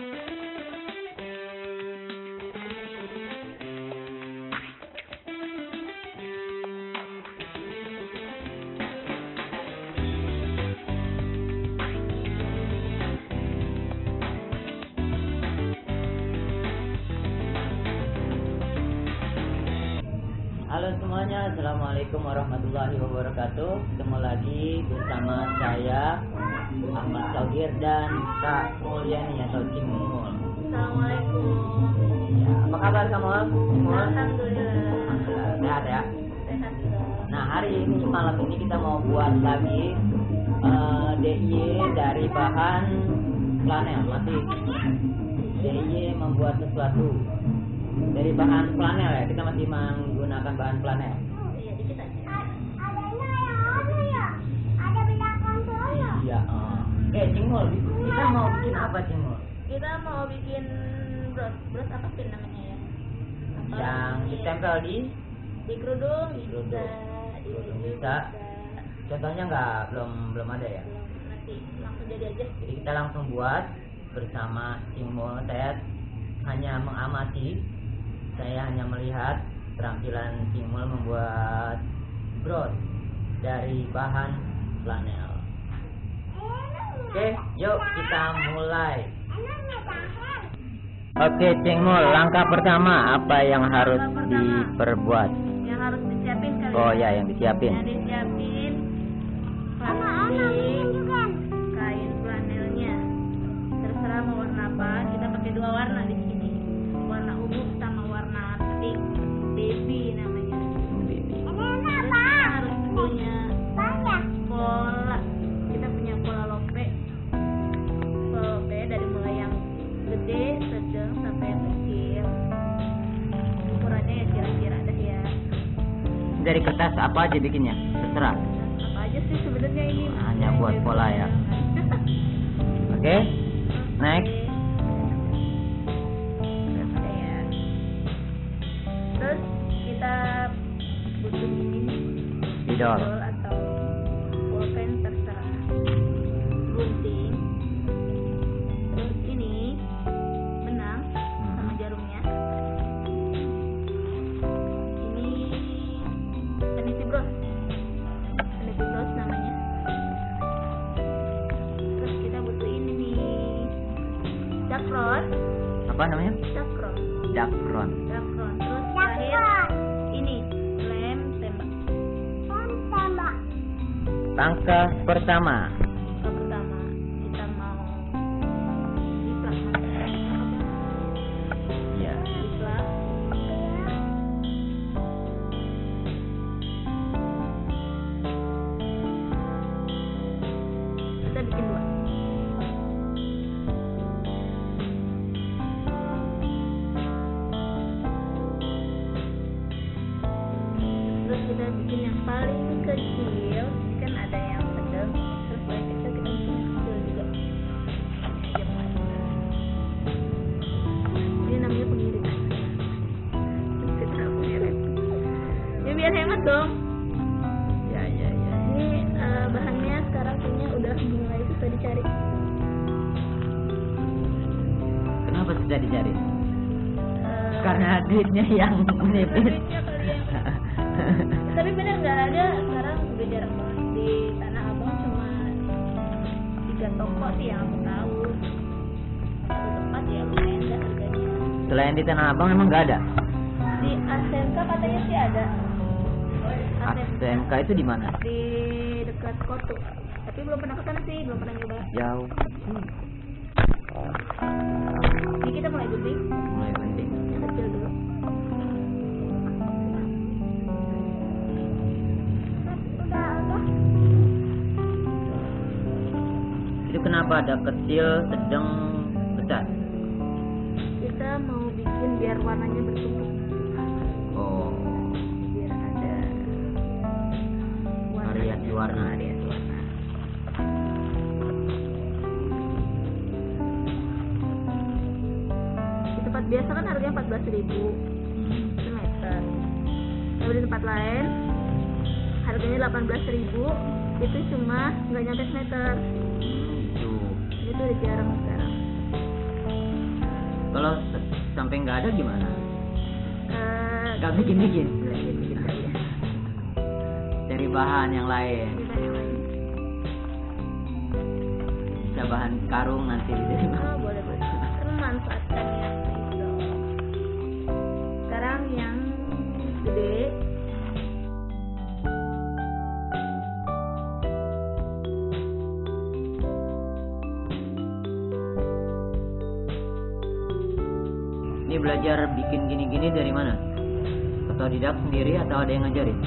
Halo semuanya, assalamualaikum warahmatullahi wabarakatuh. Ketemu lagi bersama saya Ahmad Sogir dan Kak Mulyani atau Cimul. Assalamualaikum. Ya, apa kabar kamu? Alhamdulillah. Sehat ya. Sehat. Nah, hari ini malam ini kita mau buat lagi DIY dari bahan flanel. Masih DIY membuat sesuatu dari bahan flanel ya. Kita masih menggunakan bahan flanel. Iya, dikit aja. Ada belakang saya. Iya. Cimul, kita mau bikin apa Cimul? Kita mau bikin bros apa sih namanya ya? Apa? Yang ditempel di kerudung bisa, di kerudung baju bisa. Contohnya belum ada ya. Belum, nanti langsung jadi aja. Jadi kita langsung buat bersama Cimul. Saya hanya mengamati, saya hanya melihat keterampilan Cimul membuat bros dari bahan flanel. Oke, yuk kita mulai. Oke, Cimul, langkah pertama apa yang harus diperbuat? Yang harus disiapin kali. Oh ya, yang disiapin. Yang disiapin kain flanelnya. Terserah mau warna apa. Kita pakai dua warna di sini. Warna ungu sama warna pink. Baby namanya. Terus kita harus punya pola. Kita punya pola lope. Pola lope dari mulai yang gede, sedang sampai yang kecil. Ukurannya ya kira-kira ada ya. Dari kertas apa aja bikinnya? Terserah. Apa aja sih sebenarnya ini? Hanya buat pola ya. Oke, next. Ya. Terus kita butuh ini Spidol. atau pulpen terserah, gunting, terus ini benang sama jarumnya, ini peniti bros namanya. Terus kita butuh ini nih, dakron. Apa namanya? Dakron. Dakron. Terus terakhir ini lem tembak. Langkah pertama. Yang pertama kita mau diplak. Ya. Diplak. Kita bikin dua. Terus kita bikin yang paling kecil, kan ada yang sedang, terus paling kecil kita bikin yang kecil juga. Ini namanya pengiritan. Kita pengirit. Ini biar hemat dong. Ya. Ini bahannya sekarang kayaknya udah mulai susah dicari. Kenapa sudah dicari? Eh, Karena duitnya yang menipis. duitnya kali ya. Tapi bener nggak ada, sekarang udah jarang banget di Tanah Abang, cuma 3 toko sih yang aku tahu. Satu tempat ya lumayan dah harganya. Selain di Tanah Abang emang nggak ada? Di ASMK katanya sih ada. ASMK itu di mana? Di dekat Kotu. Tapi belum pernah kesana sih, belum pernah nyoba. Jauh. Ini kita mulai gunting. Mulai penting. Yang kecil dulu. Itu kenapa ada kecil, sedang, besar? Kita mau bikin biar warnanya bertumpuk. Oh, Biar ada variasi warna. Variasi warna. Di tempat biasa kan harganya 14.000 semeter. Kalau di tempat lain harganya 18.000, itu cuma nggak nyampe semeter. Itu. Itu udah jarang sekarang. sampai nggak ada gimana? Nggak bikin. Dari bahan yang lain. Bisa bahan karung nanti gitu. Boleh. Kan manfaatkan yang itu. Sekarang yang gede. Ini belajar bikin gini-gini dari mana? Otodidak sendiri atau ada yang ngajarin?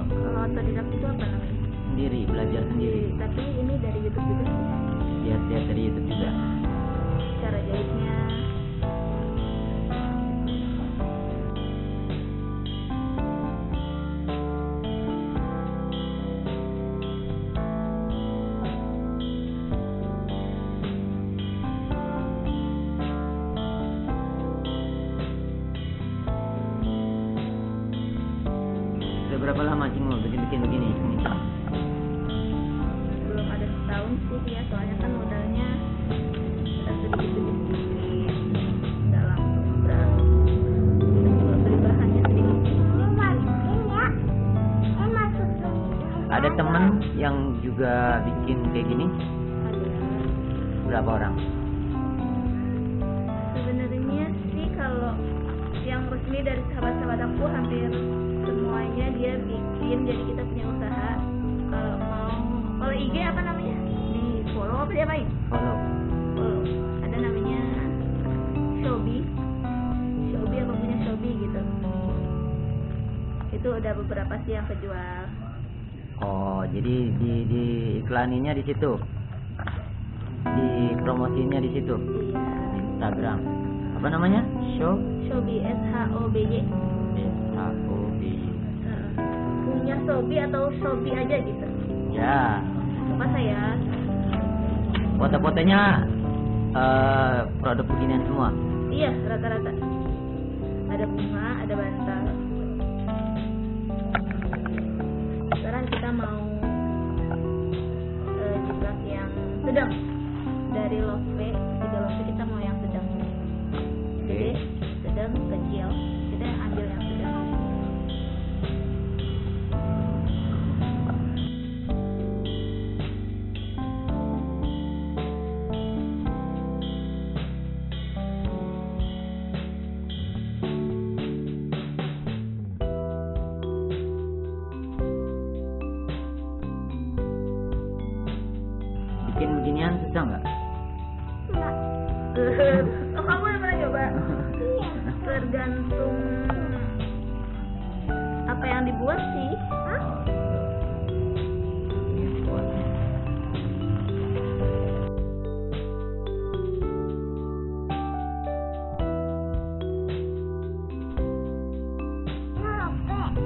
Kalau otodidak itu apa namanya? Sendiri, belajar sendiri. Tapi ini dari YouTube juga sih. Lihat dari YouTube juga. Cara jahitnya. Sudah berapa lama Cing bikin begini? Belum ada setahun sih ya, soalnya kan modalnya sedikit nggak langsung berapa. Beli bahannya sedikit. Ada temen yang juga bikin kayak gini? Berapa orang? Sebenarnya sih kalau yang resmi dari sahabat-sahabat aku hampir semuanya dia bikin, jadi kita punya usaha. Kalau IG apa namanya? Di follow apa diapain? Follow. Ada namanya Shopee apa punya Shopee gitu. Itu udah beberapa sih yang kejual. Oh, jadi di iklaninya di situ. Di promosinya di situ. Iya. Di Instagram. Apa namanya? Shopee SHOBY. Punya Shopee atau Shopee aja gitu. Ya. Apa saya? Foto-fotonya produk beginian semua. Iya, rata-rata. Ada bunga, ada bantal. Sekarang kita mau jiplak yang sedang. Dari love 3 love kita mau yang sedang. Gede, sedang, kecil. Kita ambil yang sedang. Bikin beginian susah nggak? Oh, kamu yang pernah coba? Tergantung apa yang dibuat sih.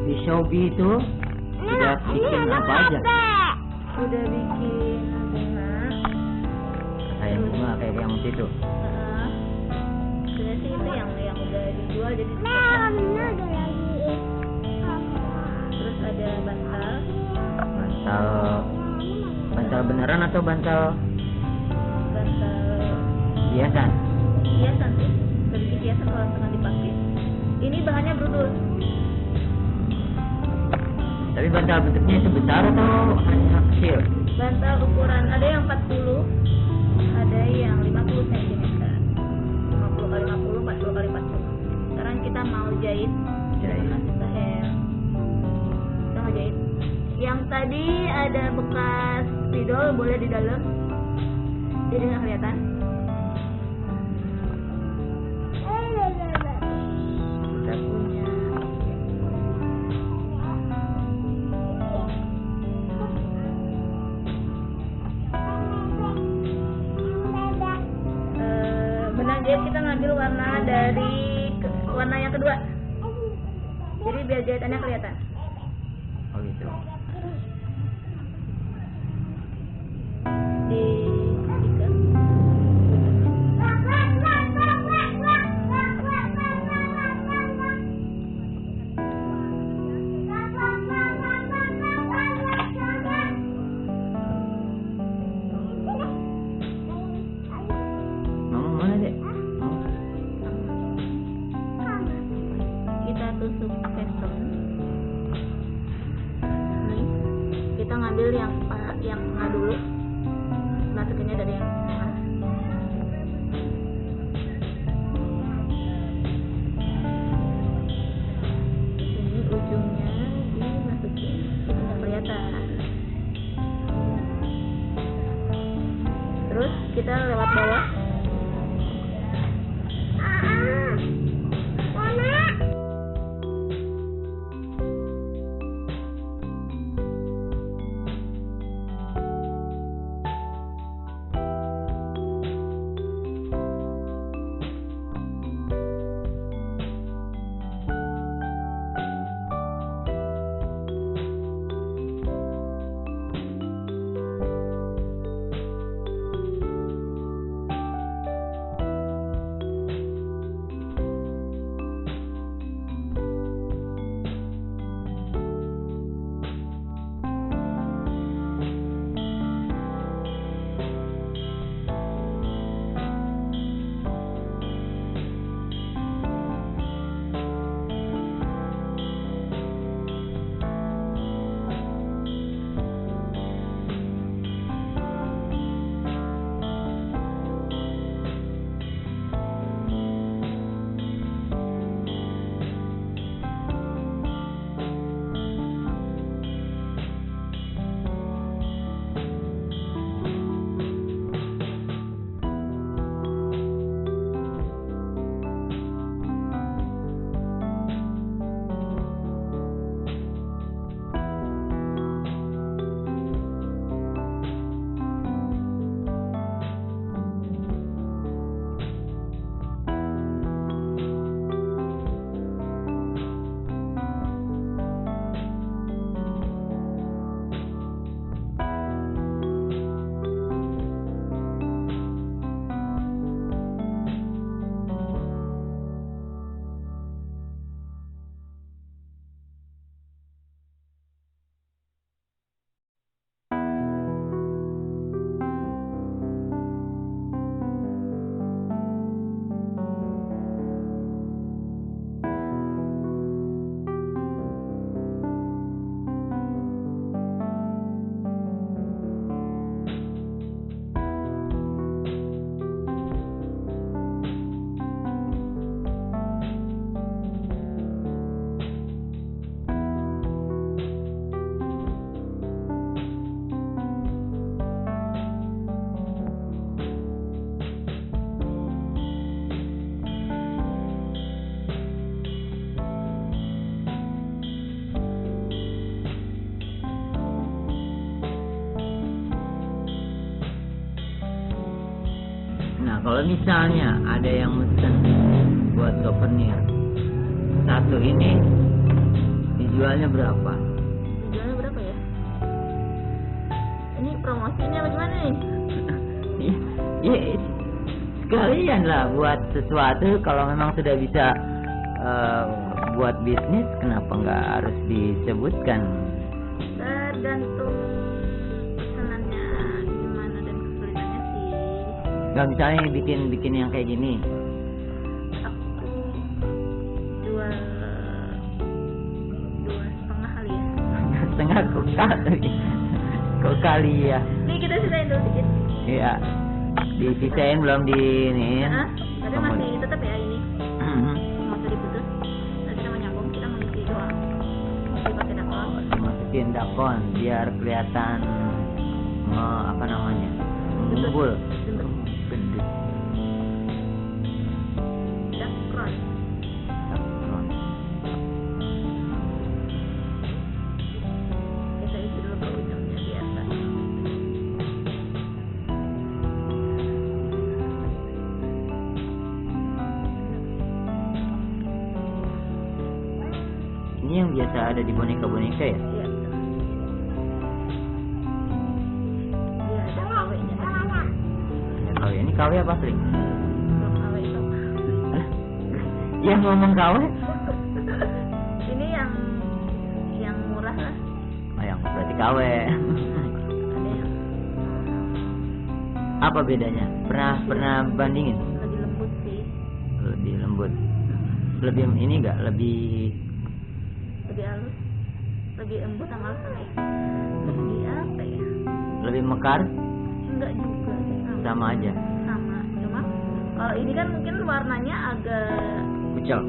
Di Shopee itu sudah bikin apa aja? Udah bikin bunga. Kayak bunga kayak yang itu. Sudah sih itu yang udah dijual jadi. Terus ada bantal. Bantal beneran atau bantal Bantal hiasan? hiasan sih. Lebih hiasan kalau tengah dipakai. Ini bahannya brudul. Tapi bantal bentuknya itu besar atau hanya kecil? Bantal ukuran ada yang 40, ada yang 50 cm. 50 kali 50, 40 kali 40. Sekarang kita mau jahit. Kasih tahel. Kita mau jahit. Yang tadi ada bekas spidol boleh di dalam. Jadi nggak kelihatan. Kita punya benang jahit, kita ngambil warna dari warna yang kedua. Jadi biar jahitannya kelihatan. Oh gitu. Di tiga. Mama mana dek? kita lewat bawah. Nah, kalau misalnya ada yang mesen buat souvenir, satu ini dijualnya berapa? Dijualnya berapa ya? Ini promosinya bagaimana nih? Ya, sekalian lah buat sesuatu. Kalau memang sudah bisa buat bisnis, kenapa nggak harus disebutkan? Tergantung pesanannya gimana dan kesulitannya sih. Nggak, misalnya bikin yang kayak gini. Aku jual 2,5 kali ya. Setengah kok kali ya. Nih kita sisain dulu dikit. Iya, disisain belum di ini. Nah, tapi masih tetap ya ini. Nggak usah diputus. Nanti nama nyambung kita mengisi doang. Dipakai dakon. Masukin dakon biar kelihatan apa namanya, mengumpul. Gendut. Dakron. Dakon. Kita isi dulu ke ujungnya biasa. Ini yang biasa ada di boneka-boneka ya? Iya betul. Dia ada KW-nya tadi. Ya, KW ini KW apa sih? Belum KW itu. Yang ngomong KW? Ini yang murah lah. Oh, yang berarti KW. Ada yang Apa bedanya? Pernah bandingin? lebih lembut sih. Lebih lembut. Lebih ini enggak? Lebih Lebih halus. Lebih lembut sama halus sama ya. Lebih apa ya? lebih mekar, Enggak juga sih. sama aja. Sama. Cuma kalau ini kan mungkin warnanya agak Pucel.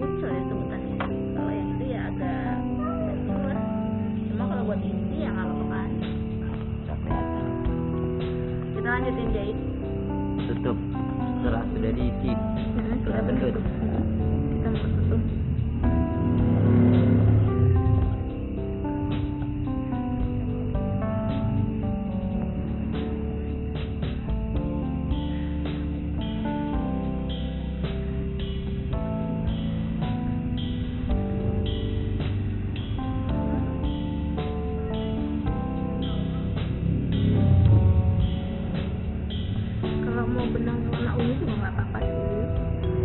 muncul ya sebutannya. Kalau yang itu ya agak hancur lah. Cuma kalau buat isi ya nggak apa-apa kan. Nggak kelihatan. Kita lanjutin jahit. tutup setelah sudah diisi, sudah kentut. Kita mau tutup. Kalau mau benang warna ungu juga nggak apa-apa sih.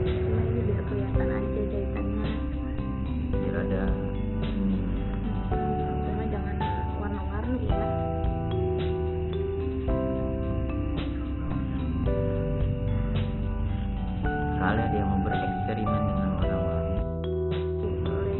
Cuma ini biar kelihatan aja jahitannya. Biar ada Cuma jangan warna-warni ya. kali ada yang mau bereksperimen dengan warna-warni. Boleh.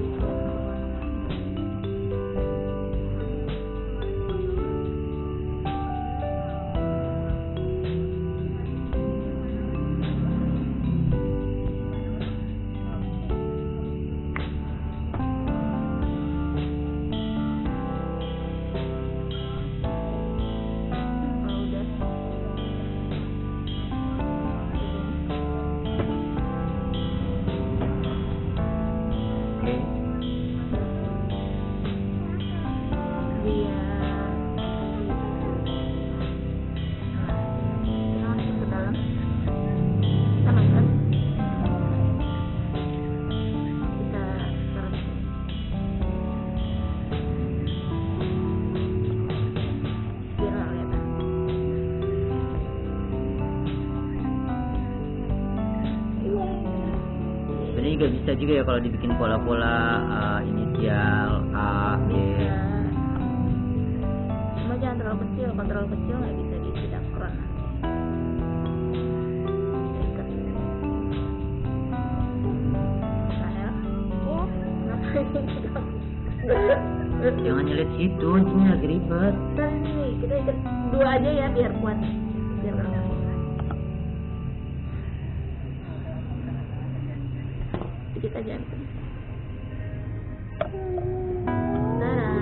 Kalau udah Oke. biar kita masuk ke dalam, kita masuk, kita taruh sini. Biar nggak kelihatan. Sebenarnya juga bisa juga ya kalau dibikin pola-pola inisial A, B. Bisa. Cuma jangan terlalu kecil. Kalau terlalu kecil nggak bisa diisi dakron nanti. Ikat. Rahel, ngapain? Jangan nyelip situ, ini lagi ribet. Ntar ini kita ikat dua aja ya biar kuat, biar nggak sakit. Dikit aja. Dadah.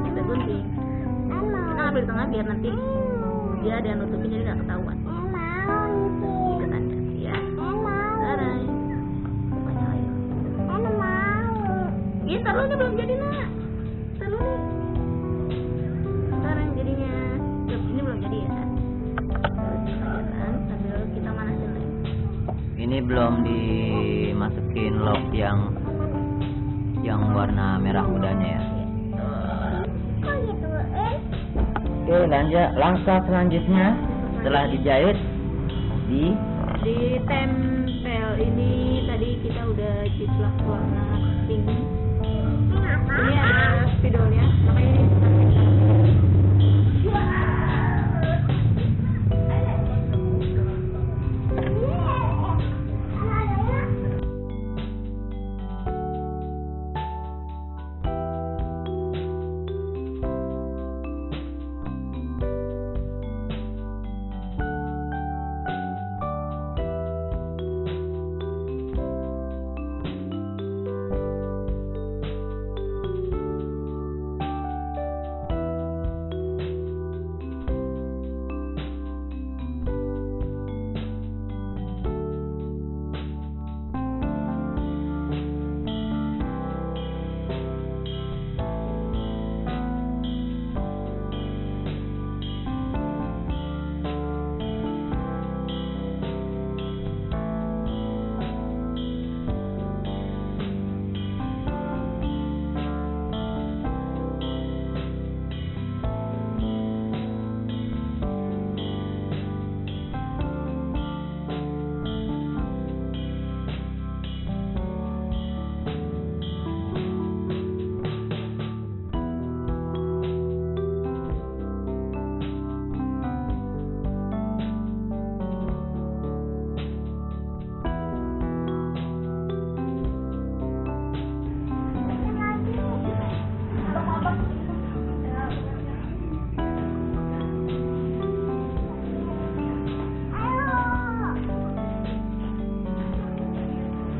Kita gunting. Kita ambil di tengah biar nanti dia ada yang nutupin jadi nggak ketahuan. Ikat aja ya. Dadah. Pokoknya ayo. Iya, taruh ini belum jadi nak. Taruh nih. Sekarang jadinya. Ini belum jadi ya. Terus aja kan sambil kita manasin lagi. Ini belum dimasukin lock yang warna merah mudanya ya. Oke, lanjut langkah selanjutnya setelah dijahit Ditempel. Ini tadi kita udah jiplak warna pink. Ini ada spidolnya, makanya ini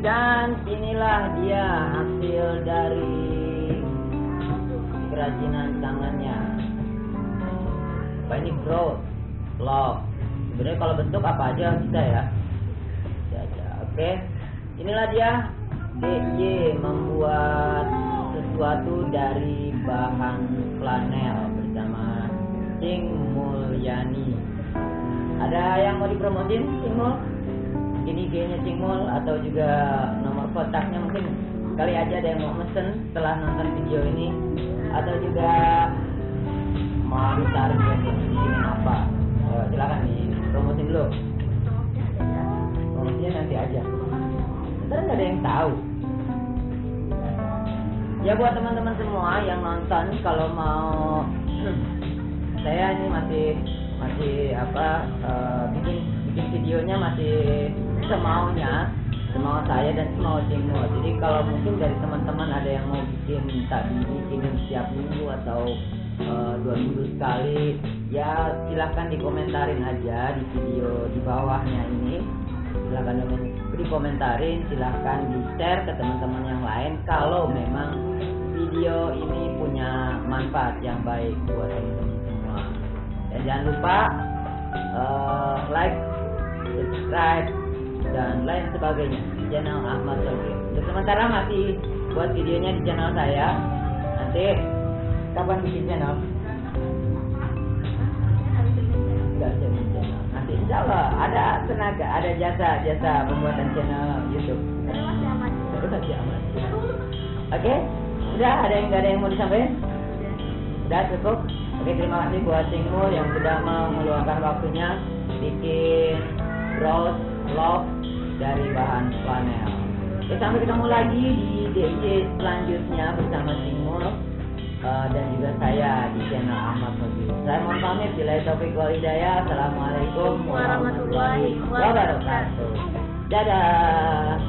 Dan inilah dia hasil dari kerajinan tangannya. Apa ini? Growth, love, Sebenarnya kalau bentuk apa aja bisa ya. Bisa aja. Oke. Inilah dia DJ membuat sesuatu dari bahan flanel bersama Cing Mulyani. Ada yang mau dipromosin Cing Mul? Ini IG-nya Cing Mul atau juga nomor kontaknya mungkin kali aja ada yang mau mesen setelah nonton video ini, atau juga mau tarik bikin apa. Silakan dipromosin dulu. Promosinya nanti aja. Ntar nggak ada yang tahu. Ya buat teman-teman semua yang nonton, kalau mau saya ini masih bikin videonya masih semau saya dan semau Cing Mul. Jadi kalau mungkin dari teman-teman ada yang mau bikin setiap minggu atau 2 minggu sekali, ya silahkan dikomentarin aja di video di bawahnya ini. Silahkan dikomentarin, silahkan di share ke teman-teman yang lain kalau memang video ini punya manfaat yang baik buat teman-teman semua. Dan jangan lupa like, subscribe, dan lain sebagainya di channel Ahmad Shokir. Untuk sementara masih buat videonya di channel saya. Nanti kapan bikin channel? Enggak bisa bikin channel. Nanti insya Allah ada tenaga, ada jasa pembuatan channel YouTube. Masih aman. Oke, udah nggak ada yang mau disampaikan? Udah cukup. Oke, terima kasih buat Cing Mul yang sudah mau meluangkan waktunya bikin bros love dari bahan flanel. Oke, sampai ketemu lagi di DJ selanjutnya bersama Cing Mul dan juga saya di channel Ahmad Shokir. Saya mohon pamit, billahi taufiq wal hidayah. Assalamualaikum warahmatullahi wabarakatuh. Dadah.